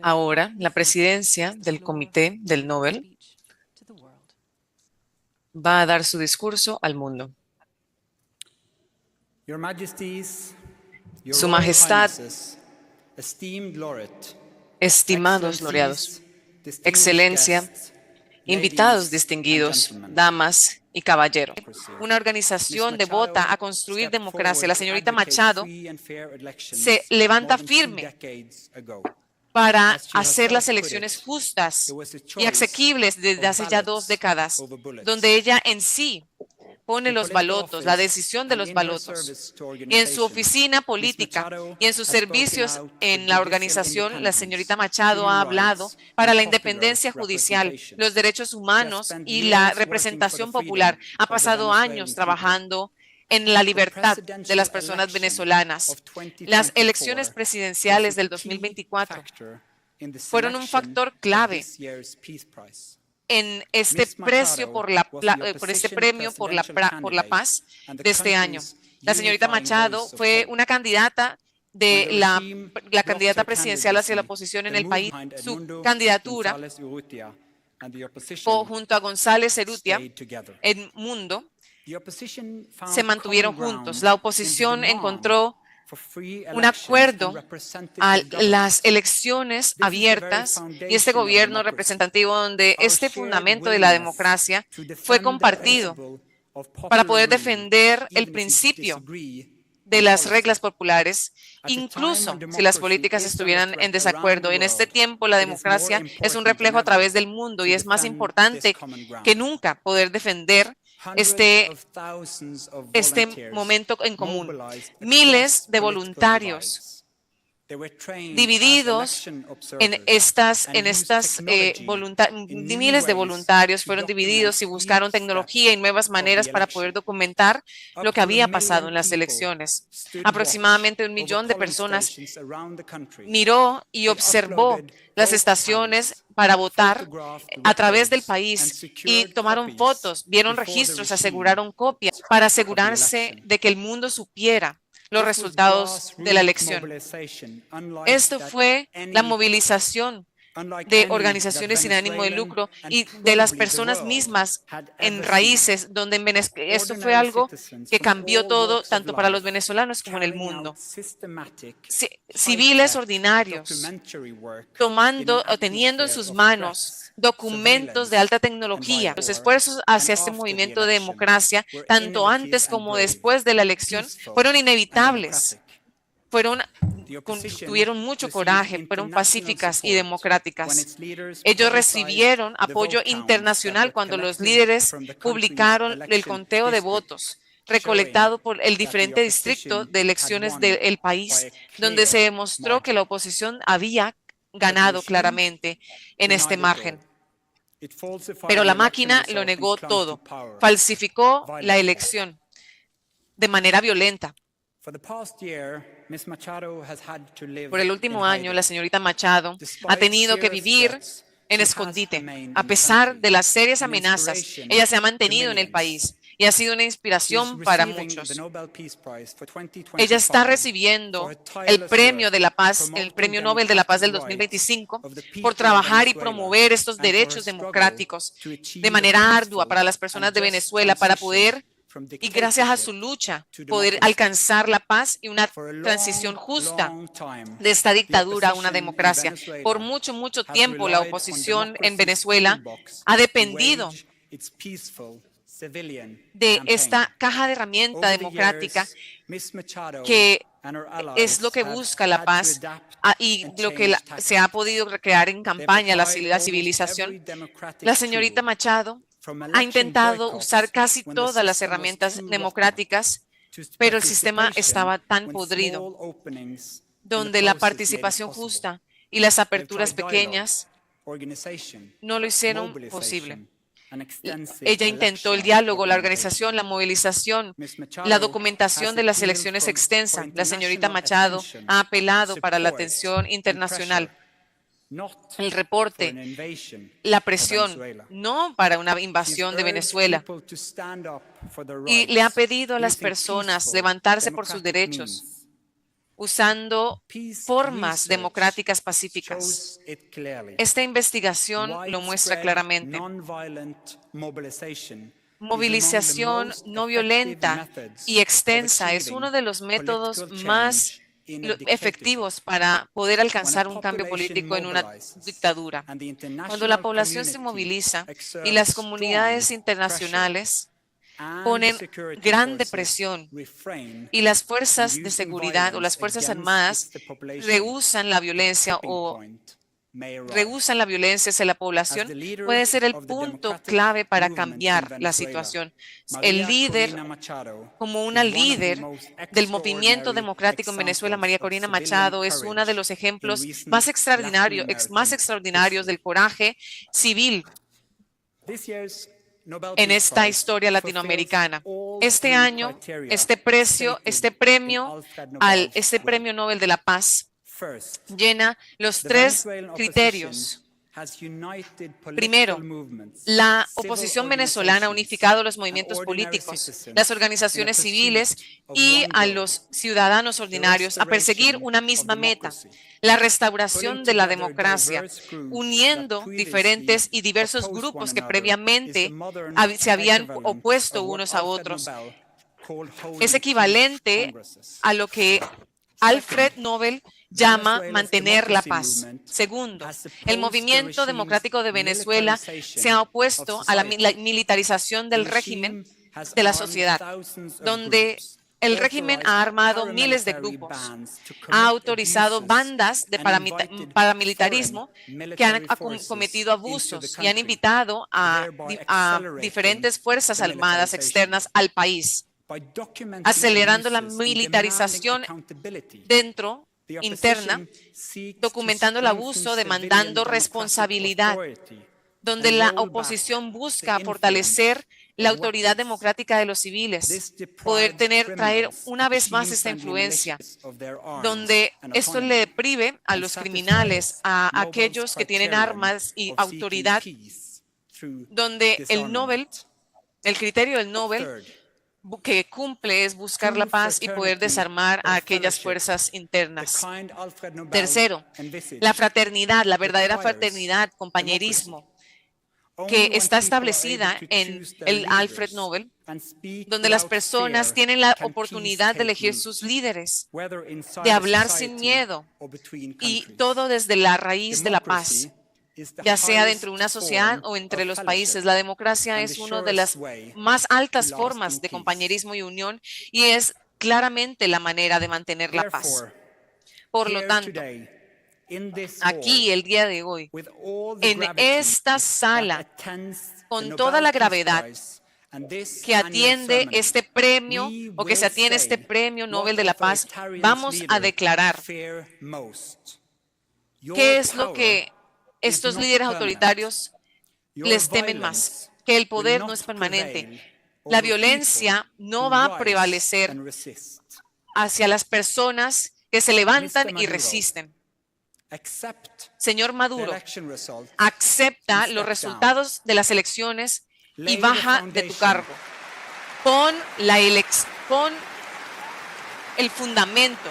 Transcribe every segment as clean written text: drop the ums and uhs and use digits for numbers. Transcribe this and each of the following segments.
Ahora, la presidencia del Comité del Nobel va a dar su discurso al mundo. Su Majestad, estimados laureados, Excelencia, invitados distinguidos, damas y caballeros. Una organización devota a construir democracia. La señorita Machado se levanta firme para hacer las elecciones justas y asequibles desde hace ya 2 décadas, donde ella en sí pone los balotos, la decisión de los balotos. Y en su oficina política y en sus servicios en la organización, la señorita Machado ha hablado para la independencia judicial, los derechos humanos y la representación popular. Ha pasado años trabajando en la libertad de las personas venezolanas. Las elecciones presidenciales del 2024 fueron un factor clave en este premio por la paz de este año. La señorita Machado fue una candidata de la candidata presidencial hacia la oposición en el país. Su candidatura junto a González Urrutia, en Mundo, se mantuvieron juntos. La oposición encontró un acuerdo a las elecciones abiertas y este gobierno representativo donde este fundamento de la democracia fue compartido para poder defender el principio de las reglas populares, incluso si las políticas estuvieran en desacuerdo. En este tiempo, la democracia es un reflejo a través del mundo y es más importante que nunca poder defender este momento en común. Miles de voluntarios divididos miles de voluntarios fueron divididos y buscaron tecnología y nuevas maneras para poder documentar lo que había pasado en las elecciones. Aproximadamente 1 millón de personas miró y observó las estaciones para votar a través del país y tomaron fotos, vieron registros, aseguraron copias para asegurarse de que el mundo supiera los resultados de la elección. Esto fue la movilización de organizaciones sin ánimo de lucro y de las personas mismas en raíces, donde esto fue algo que cambió todo, tanto para los venezolanos como en el mundo. Civiles ordinarios, teniendo en sus manos documentos de alta tecnología. Los esfuerzos hacia este movimiento de democracia, tanto antes como después de la elección, fueron inevitables. Tuvieron mucho coraje, fueron pacíficas y democráticas. Ellos recibieron apoyo internacional cuando los líderes publicaron el conteo de votos recolectado por el diferente distrito de elecciones del país, donde se demostró que la oposición había ganado claramente en este margen. Pero la máquina lo negó todo, falsificó la elección de manera violenta. Por el último año, la señorita Machado ha tenido que vivir en escondite. A pesar de las serias amenazas, ella se ha mantenido en el país y ha sido una inspiración para muchos. Ella está recibiendo el premio de la paz, el Premio Nobel de la Paz del 2025, por trabajar y promover estos derechos democráticos de manera ardua para las personas de Venezuela, para poder, y gracias a su lucha, poder alcanzar la paz y una transición justa de esta dictadura a una democracia. Por mucho, mucho tiempo, la oposición en Venezuela ha dependido de esta caja de herramienta democrática que es lo que busca la paz y lo que se ha podido recrear en campaña, la civilización. La señorita Machado ha intentado usar casi todas las herramientas democráticas, pero el sistema estaba tan podrido, donde la participación justa y las aperturas pequeñas no lo hicieron posible. Ella intentó el diálogo, la organización, la movilización, la documentación de las elecciones extensa. La señorita Machado ha apelado para la atención internacional, el reporte, la presión, no para una invasión de Venezuela. Y le ha pedido a las personas levantarse por sus derechos usando formas democráticas pacíficas. Esta investigación lo muestra claramente. Movilización no violenta y extensa es uno de los métodos más efectivos para poder alcanzar un cambio político en una dictadura. Cuando la población se moviliza y las comunidades internacionales ponen gran presión y las fuerzas de seguridad o las fuerzas armadas rehúsan la violencia hacia la población, puede ser el punto clave para cambiar la situación. El líder, como una líder del movimiento democrático en Venezuela, María Corina Machado, es uno de los ejemplos más extraordinarios del coraje civil en esta historia latinoamericana. Este año, este premio Nobel de la Paz llena los 3 criterios. Primero, la oposición venezolana ha unificado los movimientos políticos, las organizaciones civiles y a los ciudadanos ordinarios a perseguir una misma meta, la restauración de la democracia, uniendo diferentes y diversos grupos que previamente se habían opuesto unos a otros. Es equivalente a lo que Alfred Nobel llama mantener la paz. Segundo, el movimiento democrático de Venezuela se ha opuesto a la militarización del régimen de la sociedad, donde el régimen ha armado miles de grupos, ha autorizado bandas de paramilitarismo que han cometido abusos y han invitado a diferentes fuerzas armadas externas al país, acelerando la militarización interna, documentando el abuso, demandando responsabilidad, donde la oposición busca fortalecer la autoridad democrática de los civiles, poder traer una vez más esta influencia, donde esto le prive a los criminales, a aquellos que tienen armas y autoridad, donde el criterio del Nobel que cumple es buscar la paz y poder desarmar a aquellas fuerzas internas. Tercero, la fraternidad, la verdadera fraternidad, compañerismo, que está establecida en el Alfred Nobel, donde las personas tienen la oportunidad de elegir sus líderes, de hablar sin miedo y todo desde la raíz de la paz, ya sea dentro de una sociedad o entre los países. La democracia es una de las más altas formas de compañerismo y unión y es claramente la manera de mantener la paz. Por lo tanto, aquí el día de hoy, en esta sala, con toda la gravedad que atiende este premio o que se atiende este premio Nobel de la Paz, vamos a declarar qué es lo que estos líderes autoritarios les temen más, que el poder no es permanente. La violencia no va a prevalecer hacia las personas que se levantan y resisten. Señor Maduro, acepta los resultados de las elecciones y baja de tu cargo. Pon el fundamento.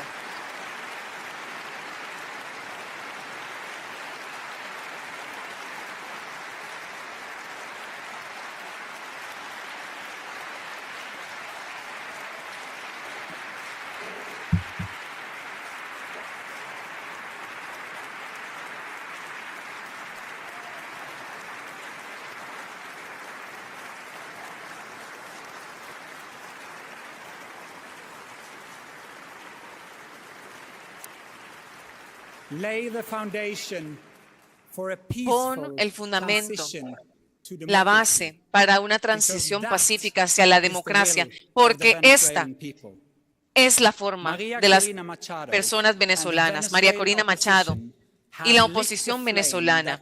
Pon el fundamento, la base para una transición pacífica hacia la democracia, porque esta es la forma de las personas venezolanas. María Corina Machado y la oposición venezolana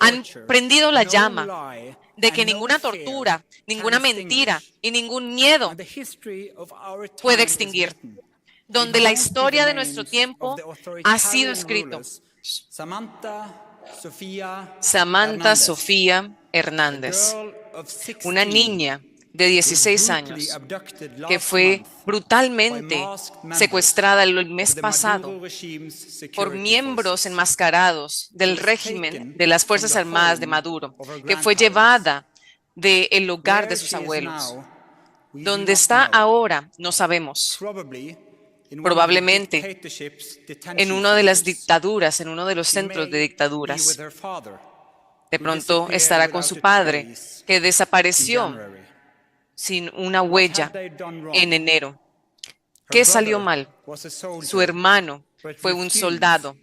han prendido la llama de que ninguna tortura, ninguna mentira y ningún miedo puede extinguir, donde la historia de nuestro tiempo ha sido escrito. Samantha Sofía Hernández, una niña de 16 años, que fue brutalmente secuestrada el mes pasado por miembros enmascarados del régimen de las Fuerzas Armadas de Maduro, que fue llevada del hogar de sus abuelos. ¿Dónde está ahora? No sabemos. Probablemente en una de las dictaduras, en uno de los centros de dictaduras. De pronto estará con su padre, que desapareció sin una huella en enero. ¿Qué salió mal? Su hermano fue un soldado,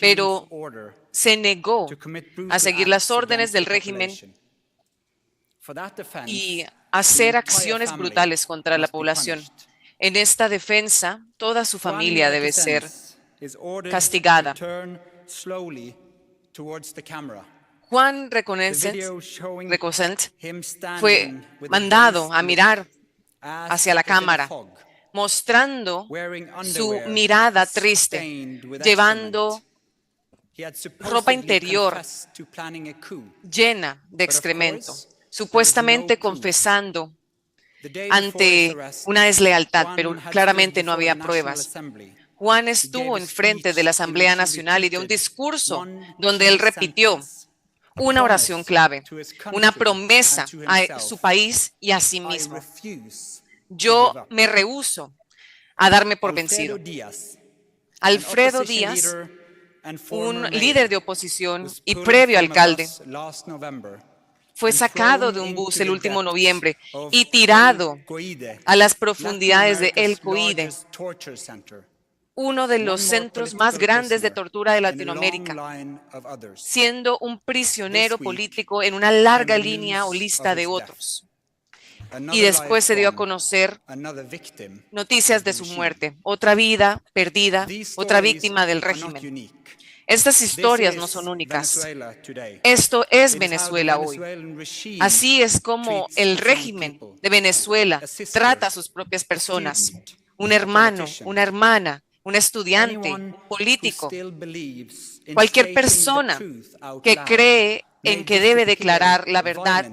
pero se negó a seguir las órdenes del régimen y hacer acciones brutales contra la población. En esta defensa, toda su familia debe ser castigada. Juan Reconsent fue mandado a mirar hacia la cámara, mostrando su mirada triste, llevando ropa interior llena de excremento, supuestamente confesando ante una deslealtad, pero claramente no había pruebas. Juan estuvo enfrente de la Asamblea Nacional y dio un discurso donde él repitió una oración clave, una promesa a su país y a sí mismo. Yo me rehúso a darme por vencido. Alfredo Díaz, un líder de oposición y previo alcalde, fue sacado de un bus el último noviembre y tirado a las profundidades de El Coide, uno de los centros más grandes de tortura de Latinoamérica, siendo un prisionero político en una larga línea o lista de otros. Y después se dio a conocer noticias de su muerte, otra vida perdida, otra víctima del régimen. Estas historias no son únicas. Esto es Venezuela hoy. Así es como el régimen de Venezuela trata a sus propias personas. Un hermano, una hermana, un estudiante, un político, cualquier persona que cree en que debe declarar la verdad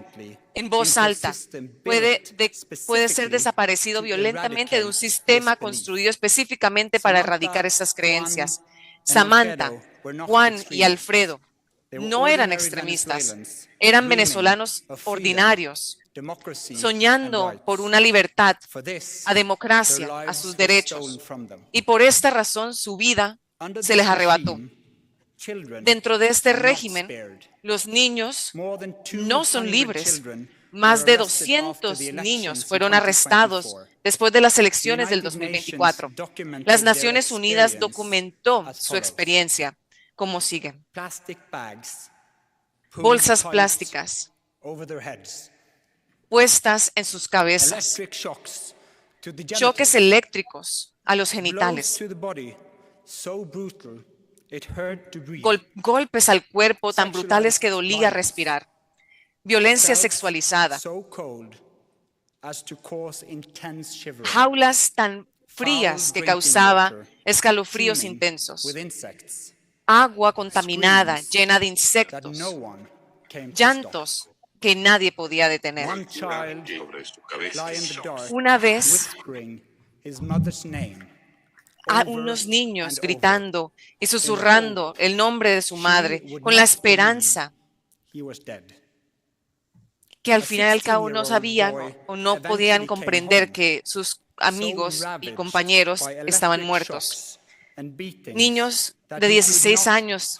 en voz alta puede ser desaparecido violentamente de un sistema construido específicamente para erradicar esas creencias. Samantha, Juan y Alfredo no eran extremistas, eran venezolanos ordinarios, soñando por una libertad, a democracia, a sus derechos. Y por esta razón su vida se les arrebató. Dentro de este régimen, los niños no son libres. Más de 200 niños fueron arrestados después de las elecciones del 2024. Las Naciones Unidas documentó su experiencia como sigue. Bolsas plásticas puestas en sus cabezas, choques eléctricos a los genitales, golpes al cuerpo tan brutales que dolía respirar, violencia sexualizada, jaulas tan frías que causaba escalofríos intensos, agua contaminada llena de insectos, llantos que nadie podía detener. Una vez, a unos niños gritando y susurrando el nombre de su madre con la esperanza que al final y al cabo no sabían o no podían comprender que sus amigos y compañeros estaban muertos. Niños de 16 años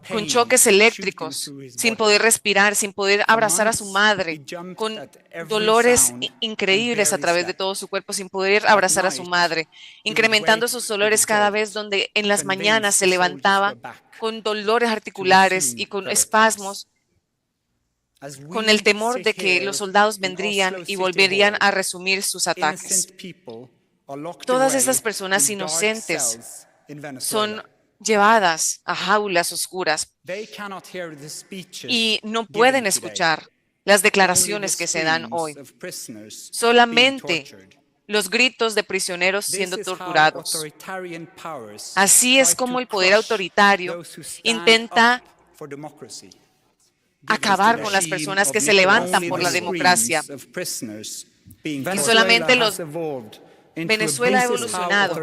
con choques eléctricos, sin poder respirar, sin poder abrazar a su madre, con dolores increíbles a través de todo su cuerpo, sin poder abrazar a su madre, incrementando sus dolores cada vez donde en las mañanas se levantaba con dolores articulares y con espasmos, con el temor de que los soldados vendrían y volverían a resumir sus ataques. Todas esas personas inocentes son llevadas a jaulas oscuras y no pueden escuchar las declaraciones que se dan hoy. Solamente los gritos de prisioneros siendo torturados. Así es como el poder autoritario intenta acabar con las personas que se levantan por la democracia. Y solamente Venezuela ha evolucionado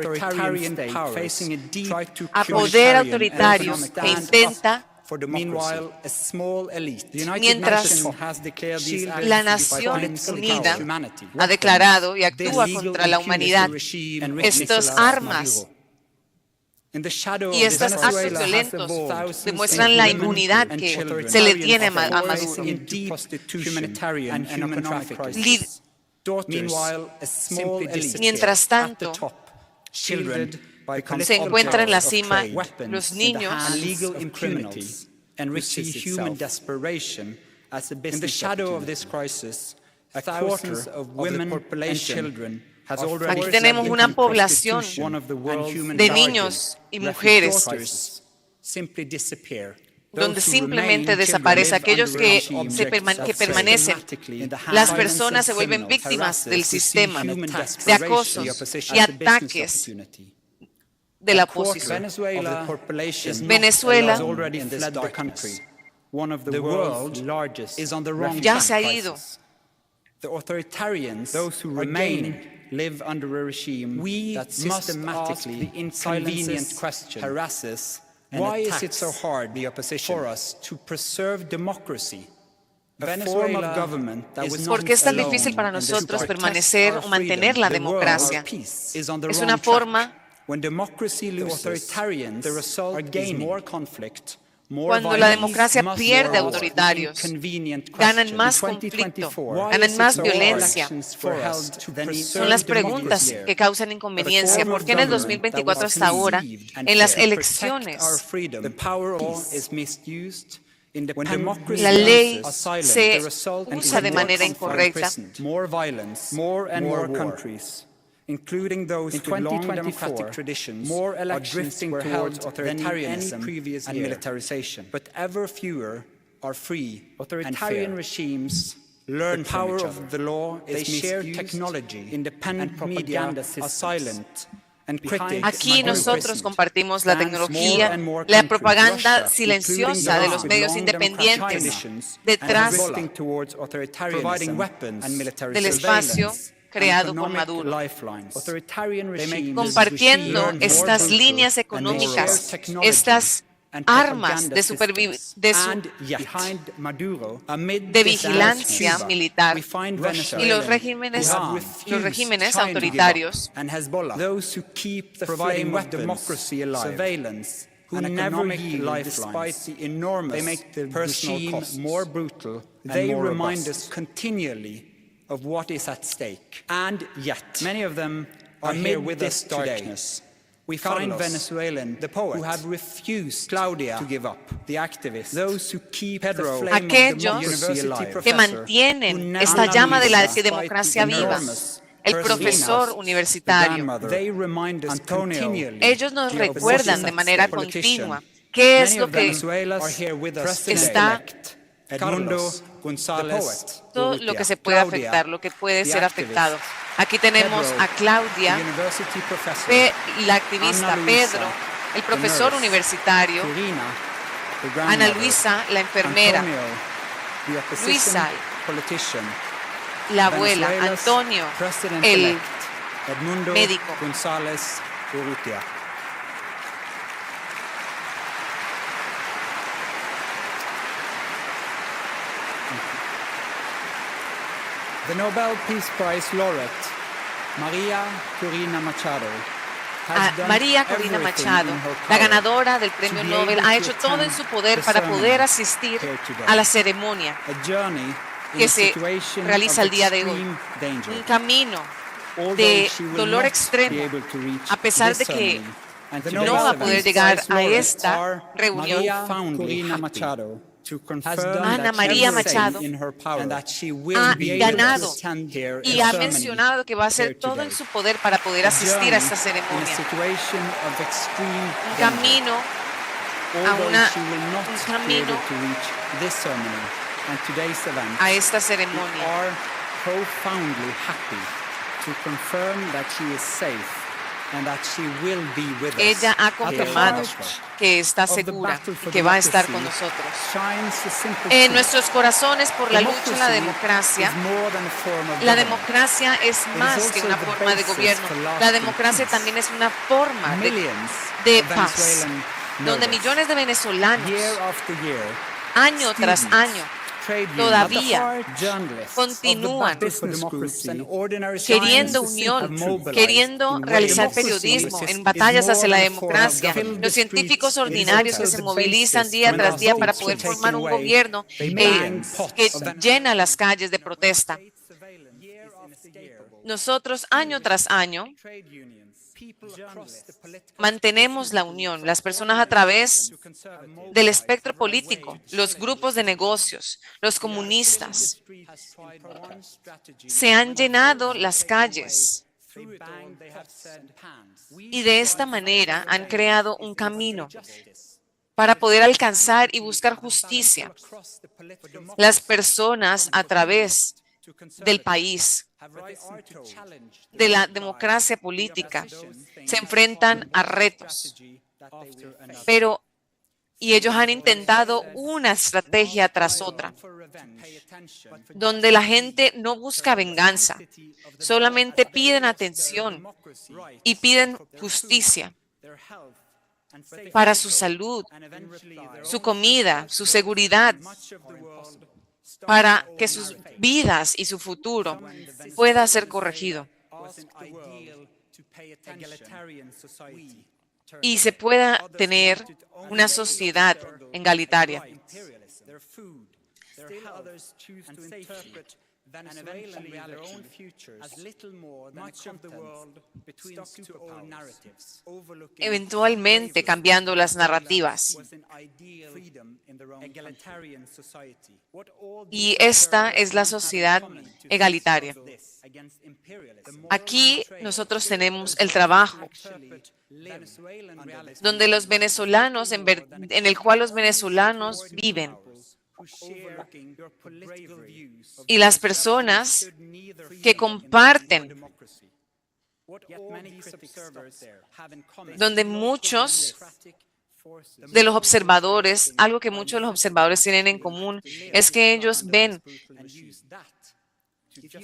a poder autoritario que intenta, mientras la Nación Unida ha declarado y actúa contra la humanidad, estas armas y estos actos violentos demuestran la impunidad que se le tiene a Maduro. Mientras tanto, se encuentran en la cima los niños Aquí tenemos una población de niños y mujeres donde simplemente desaparece. Aquellos que permanecen, las personas se vuelven víctimas del sistema de acosos y ataques de la oposición. Venezuela ya se ha ido. Live under a regime that systematically inconveniences, harasses, and attacks the opposition for us to preserve democracy. ¿Por qué es tan difícil para nosotros permanecer o mantener la democracia? Es una forma cuando la democracia pierde autoritarios, ganan más conflicto, ganan más violencia. Son las preguntas que causan inconveniencia. ¿Por qué en el 2024 hasta ahora, en las elecciones, la ley se usa de manera incorrecta? Including those with long democratic traditions, more elections were held authoritarianism and militarization. But ever fewer are free. Authoritarian regimes learn the power of the law, they share technology, independent media are silent. Aquí nosotros compartimos la tecnología, la propaganda silenciosa de los medios independientes detrás del espacio creado por Maduro, compartiendo estas líneas económicas, estas armas de vigilancia militar y los regímenes autoritarios who never yield despite the enormous personal costs. They remind us continually of what is at stake. And yet, many of them are here with us darkness. We find Venezuelans, the poets, who have refused Claudia to give up, the activists, those who keep the flame of democracy alive, que mantienen esta llama de la democracia viva. El profesor universitario. Ellos nos recuerdan de manera continua qué es lo que está, todo lo que se puede afectar, lo que puede ser afectado. Aquí tenemos a Claudia, la activista, Pedro, el profesor universitario, Ana Luisa, la enfermera, Luisa, la abuela, Antonio, el médico. The Nobel Peace Prize laureate, María Corina Machado, María Corina Machado, la ganadora del Premio Nobel, ha hecho todo en su poder para poder asistir a la ceremonia que se realiza el día de hoy. Un camino de dolor extremo, a pesar de que no va a poder llegar a esta reunión. Ana María Machado ha ganado y ha mencionado que va a hacer todo en su poder para poder asistir a esta ceremonia. Un camino a esta ceremonia. Ella ha confirmado que está segura y que va a estar con nosotros. En nuestros corazones, por la lucha en la democracia es más que una forma de gobierno. La democracia también es una forma de paz, donde millones de venezolanos, año tras año, todavía continúan queriendo unión, queriendo realizar periodismo en batallas hacia la democracia. Los científicos ordinarios que se movilizan día tras día para poder formar un gobierno que llena las calles de protesta. Nosotros, año tras año, mantenemos la unión, las personas a través del espectro político, los grupos de negocios, los comunistas. Se han llenado las calles y de esta manera han creado un camino para poder alcanzar y buscar justicia. Las personas a través del país, de la democracia política, se enfrentan a retos, y ellos han intentado una estrategia tras otra, donde la gente no busca venganza, solamente piden atención y piden justicia para su salud, su comida, su seguridad, para que sus vidas y su futuro pueda ser corregido y se pueda tener una sociedad egalitaria. Eventualmente cambiando las narrativas. Y esta es la sociedad egalitaria. Aquí nosotros tenemos el trabajo donde los venezolanos, en el cual los venezolanos viven. Y las personas que comparten, donde muchos de los observadores, algo que muchos de los observadores tienen en común, es que ellos ven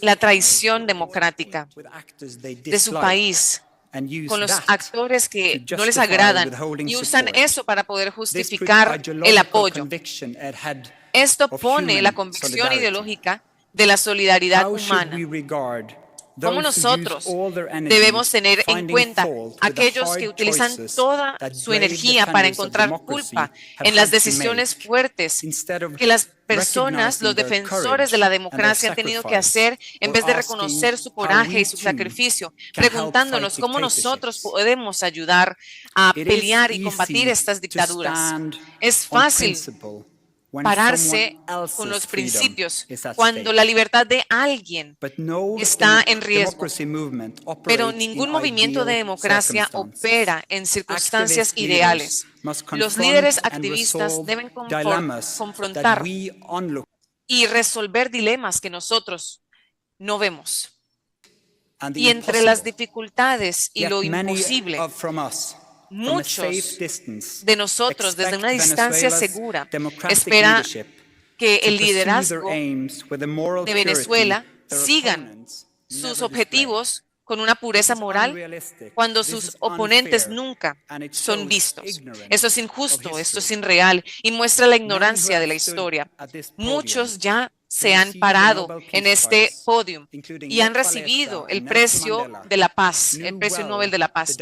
la traición democrática de su país con los actores que no les agradan y usan eso para poder justificar el apoyo. Esto pone la convicción ideológica de la solidaridad humana. ¿Cómo nosotros debemos tener en cuenta aquellos que utilizan toda su energía para encontrar culpa en las decisiones fuertes que las personas, los defensores de la democracia han tenido que hacer en vez de reconocer su coraje y su sacrificio, preguntándonos cómo nosotros podemos ayudar a pelear y combatir estas dictaduras? Es fácil pararse con los principios cuando la libertad de alguien está en riesgo, pero ningún movimiento de democracia opera en circunstancias ideales. Los líderes activistas deben confrontar y resolver dilemas que nosotros no vemos. Y entre las dificultades y lo imposible, muchos de nosotros, desde una distancia segura, esperan que el liderazgo de Venezuela sigan sus objetivos con una pureza moral cuando sus oponentes nunca son vistos. Esto es injusto, esto es irreal y muestra la ignorancia de la historia. Muchos ya se han parado en este podio y han recibido el precio de la paz, el premio Nobel de la Paz,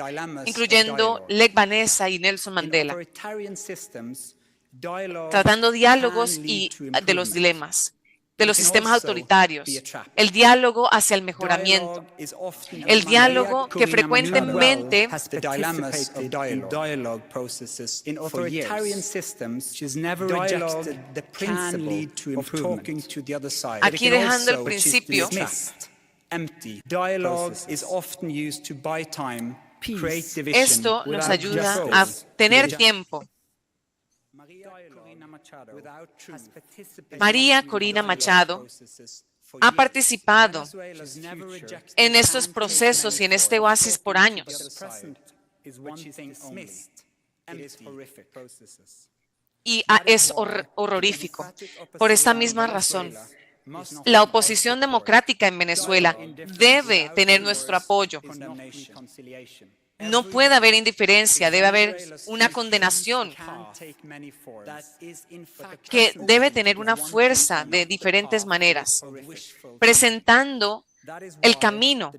incluyendo Lech Walesa y Nelson Mandela, tratando diálogos y de los dilemas, de los sistemas autoritarios, el diálogo hacia el mejoramiento, el diálogo que frecuentemente aquí dejando el principio, esto nos ayuda a tener tiempo. María Corina Machado ha participado en estos procesos y en este oasis por años. Y es horrorífico. Por esta misma razón, la oposición democrática en Venezuela debe tener nuestro apoyo. No puede haber indiferencia, debe haber una condenación que debe tener una fuerza de diferentes maneras, presentando el camino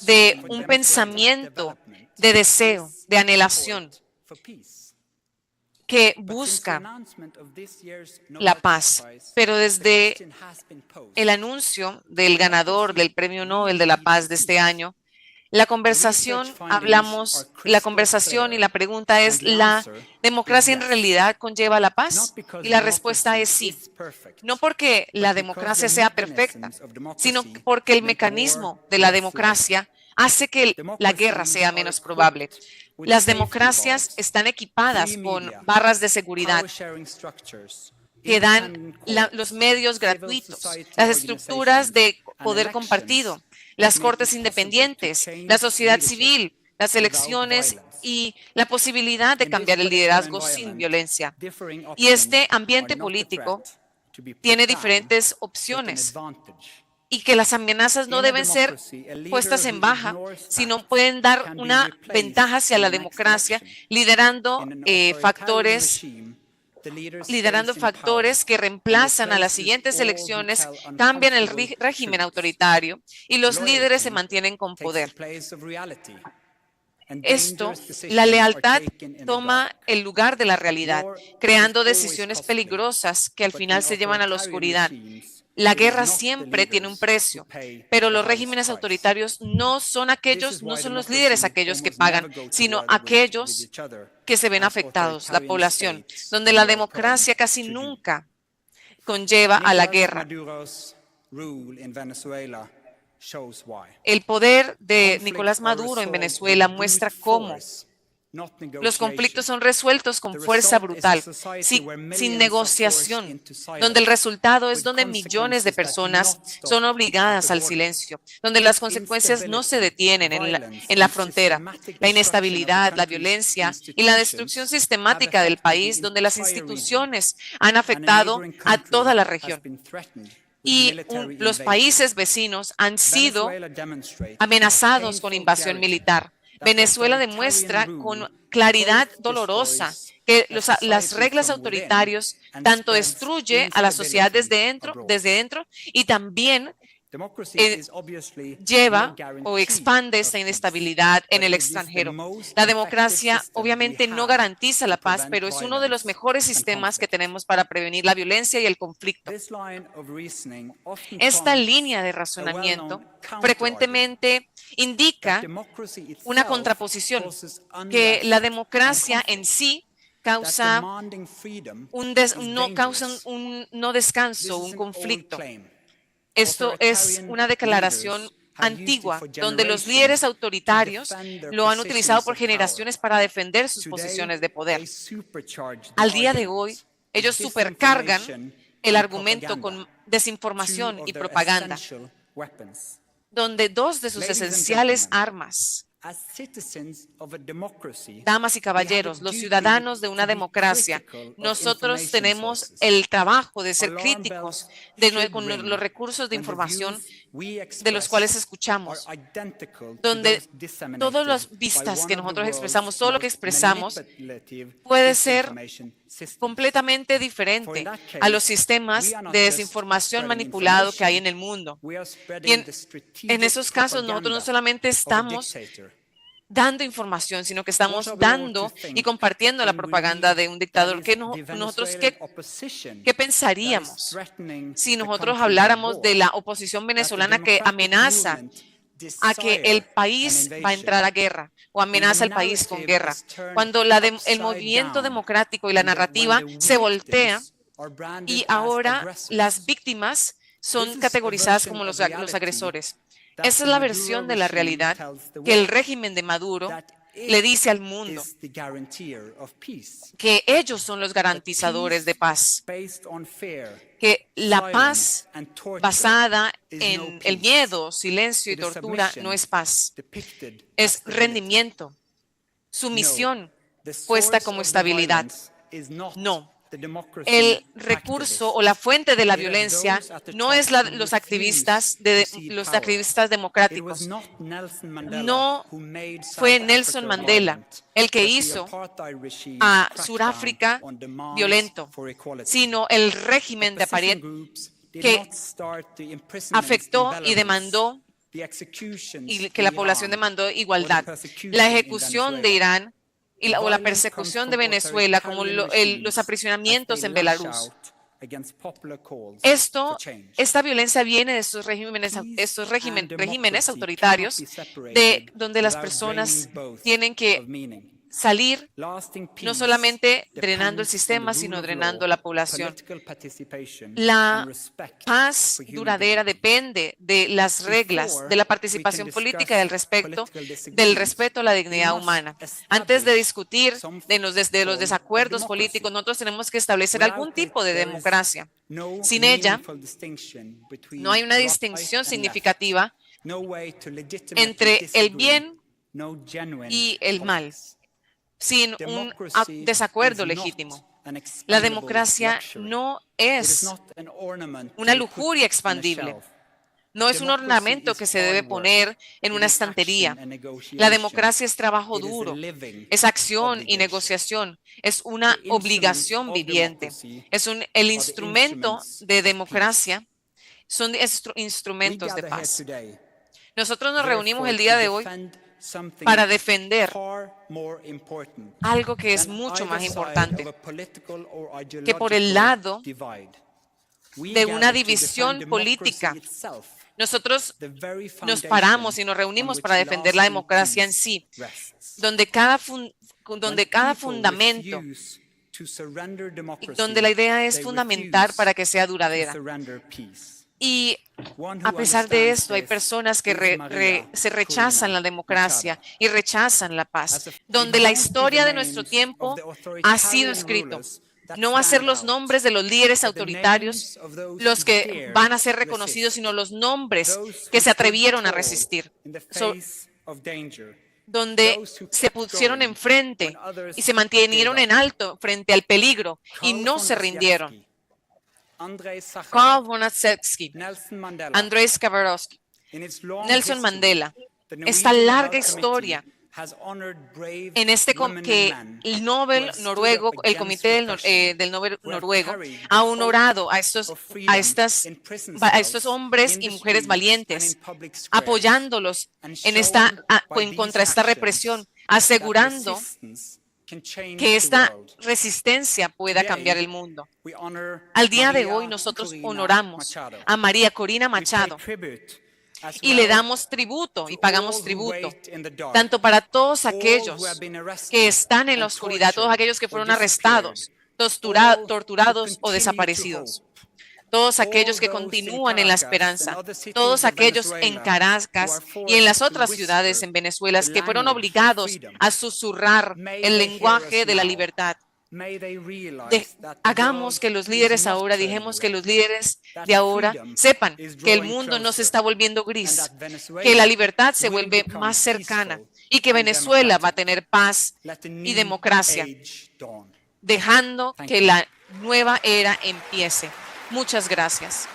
de un pensamiento de deseo, de anhelación, que busca la paz. Pero desde el anuncio del ganador del Premio Nobel de la Paz de este año, la conversación y la pregunta es, ¿la democracia en realidad conlleva la paz? Y la respuesta es sí. No porque la democracia sea perfecta, sino porque el mecanismo de la democracia hace que la guerra sea menos probable. Las democracias están equipadas con barras de seguridad que dan los medios gratuitos, las estructuras de poder compartido, las cortes independientes, la sociedad civil, las elecciones y la posibilidad de cambiar el liderazgo sin violencia. Y este ambiente político tiene diferentes opciones y que las amenazas no deben ser puestas en baja, sino pueden dar una ventaja hacia la democracia, liderando factores que reemplazan a las siguientes elecciones, cambian el régimen autoritario y los líderes se mantienen con poder. La lealtad toma el lugar de la realidad, creando decisiones peligrosas que al final se llevan a la oscuridad. La guerra siempre tiene un precio, pero los regímenes autoritarios no son los líderes aquellos que pagan, sino aquellos que se ven afectados, la población, donde la democracia casi nunca conlleva a la guerra. El poder de Nicolás Maduro en Venezuela muestra cómo los conflictos son resueltos con fuerza brutal, sin negociación, donde el resultado es donde millones de personas son obligadas al silencio, donde las consecuencias no se detienen en la frontera, la inestabilidad, la violencia y la destrucción sistemática del país, donde las instituciones han afectado a toda la región. Y los países vecinos han sido amenazados con invasión militar. Venezuela demuestra con claridad dolorosa que las reglas autoritarias tanto destruyen a la sociedad desde dentro y también lleva o expande esta inestabilidad en el extranjero. La democracia obviamente no garantiza la paz, pero es uno de los mejores sistemas que tenemos para prevenir la violencia y el conflicto. Esta línea de razonamiento frecuentemente indica una contraposición, que la democracia en sí causa un no descanso, un conflicto. Esto es una declaración antigua, donde los líderes autoritarios lo han utilizado por generaciones para defender sus posiciones de poder. Al día de hoy, ellos supercargan el argumento con desinformación y propaganda, donde dos de sus esenciales armas, damas y caballeros, los ciudadanos de una democracia, nosotros tenemos el trabajo de ser críticos con los recursos de información de los cuales escuchamos, donde todas las vistas que nosotros expresamos, todo lo que expresamos puede ser completamente diferente a los sistemas de desinformación manipulado que hay en el mundo. Y en esos casos nosotros no solamente estamos dando información, sino que estamos dando y compartiendo la propaganda de un dictador. ¿Qué pensaríamos si nosotros habláramos de la oposición venezolana que amenaza a que el país va a entrar a guerra o amenaza al país con guerra? Cuando el movimiento democrático y la narrativa se voltea y ahora las víctimas son categorizadas como los agresores. Esa es la versión de la realidad que el régimen de Maduro le dice al mundo is the guarantor of peace, que ellos son los garantizadores de paz, based on fear, que la silence, paz and torture basada is en no el peace. miedo, silencio y It is tortura submission, no es paz, depicted as es stability. rendimiento, sumisión The puesta source como of the estabilidad. violence is not No. the democracy El recurso o la fuente de la It is violencia those at the no top es who los refuse activistas to cede los power. activistas It was democráticos. not Nelson Mandela No who made fue South Nelson Africa Mandela violent, el que but the hizo apartheid regime's a crackdown Sudáfrica on demands violento, for equality. sino el régimen de Opposition apartheid groups did que not start the imprisonments afectó in y Belarus, demandó the executions y que in la población Iran, demandó or the igualdad. persecution La in ejecución de Venezuela. Irán o la The violence persecución comes de from Venezuela, como authoritarian los regimes aprisionamientos as they en lash Belarus. out against popular calls for change. Esta violencia viene de estos regímenes autoritarios, de donde las personas tienen que salir no solamente drenando el sistema, sino drenando la población. La paz duradera depende de las reglas, de la participación política y del respeto a la dignidad humana. Antes de discutir desde los desacuerdos políticos, nosotros tenemos que establecer algún tipo de democracia. Sin ella, no hay una distinción significativa entre el bien y el mal, sin un desacuerdo legítimo. La democracia no es una lujuria expandible, no es un ornamento que se debe poner en una estantería. La democracia es trabajo duro, es acción y negociación, es una obligación viviente. El instrumento de democracia son instrumentos de paz. Nosotros nos reunimos el día de hoy para defender algo que es mucho más importante, que por el lado de una división política, nosotros nos paramos y nos reunimos para defender la democracia en sí, donde cada fundamento, donde la idea es fundamentar para que sea duradera. Y a pesar de esto, hay personas que se rechazan la democracia y rechazan la paz, donde la historia de nuestro tiempo ha sido escrito. No va a ser los nombres de los líderes autoritarios los que van a ser reconocidos, sino los nombres que se atrevieron a resistir, donde se pusieron enfrente y se mantenieron en alto frente al peligro y no se rindieron. Karl Vonacevsky, Andrei Skavarowski, Nelson Mandela. Esta larga historia en que el Nobel noruego, el Comité del Nobel noruego, ha honorado a estos hombres y mujeres valientes, apoyándolos en contra esta represión, asegurando que esta resistencia pueda cambiar el mundo. Al día de hoy nosotros honoramos a María Corina Machado y le damos tributo y pagamos tributo, tanto para todos aquellos que están en la oscuridad, todos aquellos que fueron arrestados, torturados o desaparecidos, todos aquellos que continúan en la esperanza, todos aquellos en Caracas y en las otras ciudades en Venezuela que fueron obligados a susurrar el lenguaje de la libertad. Hagamos que los líderes ahora, dejemos que los líderes de ahora sepan que el mundo no se está volviendo gris, que la libertad se vuelve más cercana y que Venezuela va a tener paz y democracia, dejando que la nueva era empiece. Muchas gracias.